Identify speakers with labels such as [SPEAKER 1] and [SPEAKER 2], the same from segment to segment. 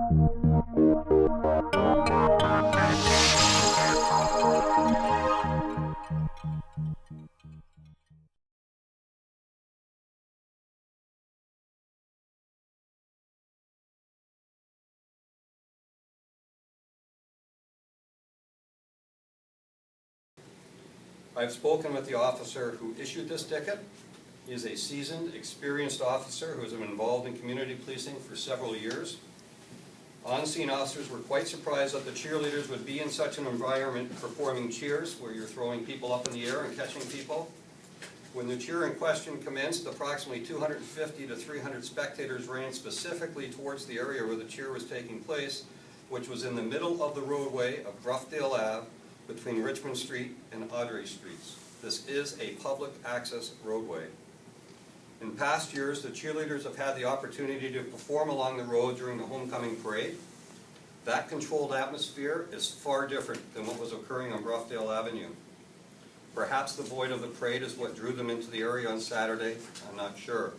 [SPEAKER 1] I've spoken with the officer who issued this ticket. He is a seasoned, experienced officer who has been involved in community policing for several years. On-scene officers were quite surprised that the cheerleaders would be in such an environment performing cheers where you're throwing people up in the air and catching people. When the cheer in question commenced, approximately 250 to 300 spectators ran specifically towards the area where the cheer was taking place, which was in the middle of the roadway of Broughdale Avenue between Richmond Street and Audrey Streets. This is a public access roadway. In past years, the cheerleaders have had the opportunity to perform along the road during the homecoming parade. That controlled atmosphere is far different than what was occurring on Broughdale Avenue. Perhaps the void of the parade is what drew them into the area on Saturday. I'm not sure.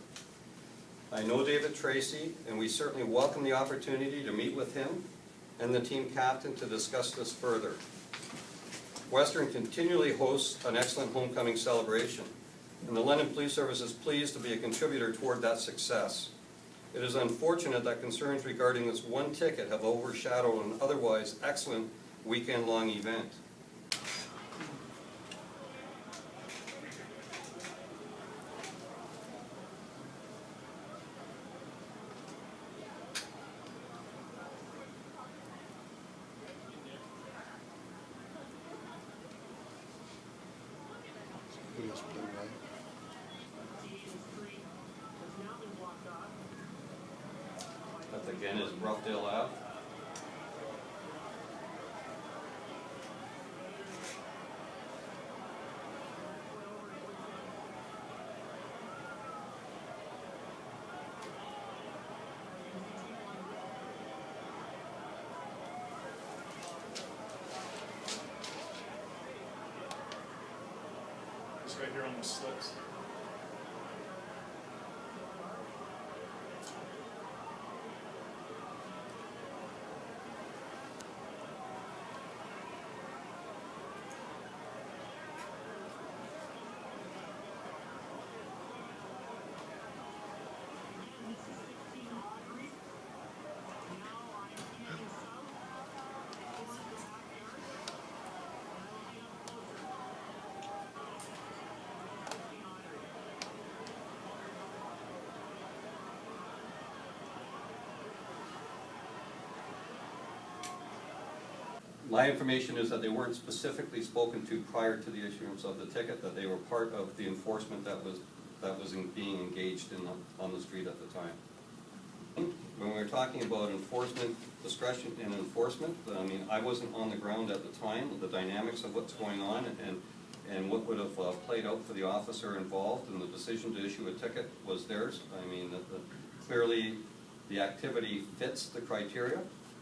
[SPEAKER 1] I know David Tracy, and we certainly welcome the opportunity to meet with him and the team captain to discuss this further. Western continually hosts an excellent homecoming celebration, and the London Police Service is pleased to be a contributor toward that success. It is unfortunate that concerns regarding this one ticket have overshadowed an otherwise excellent weekend-long event. That again is Broughdale Ave.
[SPEAKER 2] It's right here on the slips.
[SPEAKER 1] My information is that they weren't specifically spoken to prior to the issuance of the ticket, that they were part of the enforcement that was being engaged on the street at the time. When we were talking about enforcement, discretion in enforcement, I mean, I wasn't on the ground at the time, the dynamics of what's going on and what would have played out for the officer involved, and the decision to issue a ticket was theirs. I mean, clearly the activity fits the criteria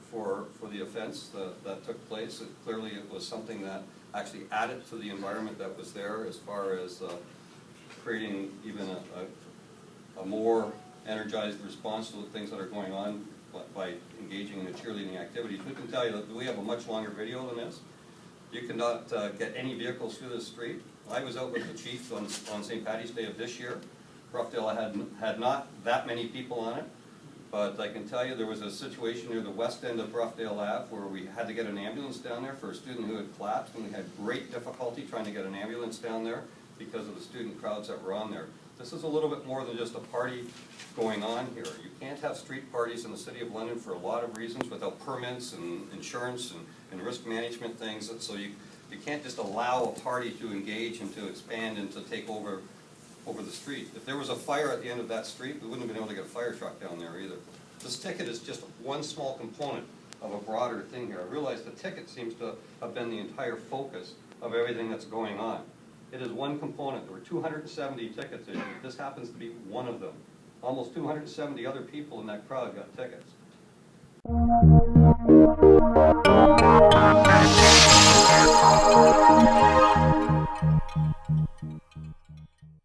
[SPEAKER 1] for the offense that took place. Clearly it was something that actually added to the environment that was there as far as creating even a more energized response to the things that are going on by engaging in the cheerleading activities. We can tell you that we have a much longer video than this. You cannot get any vehicles through the street. I was out with the chief on St. Paddy's Day of this year. Broughdale had not that many people on it. But I can tell you there was a situation near the west end of Broughdale Ave where we had to get an ambulance down there for a student who had collapsed, and we had great difficulty trying to get an ambulance down there because of the student crowds that were on there. This is a little bit more than just a party going on here. You can't have street parties in the City of London for a lot of reasons without permits and insurance and risk management things. So you can't just allow a party to engage and to expand and to take over the street. If there was a fire at the end of that street, we wouldn't have been able to get a fire truck down there either. This ticket is just one small component of a broader thing here. I realize the ticket seems to have been the entire focus of everything that's going on. It is one component. There were 270 tickets issued. This happens to be one of them. Almost 270 other people in that crowd got tickets.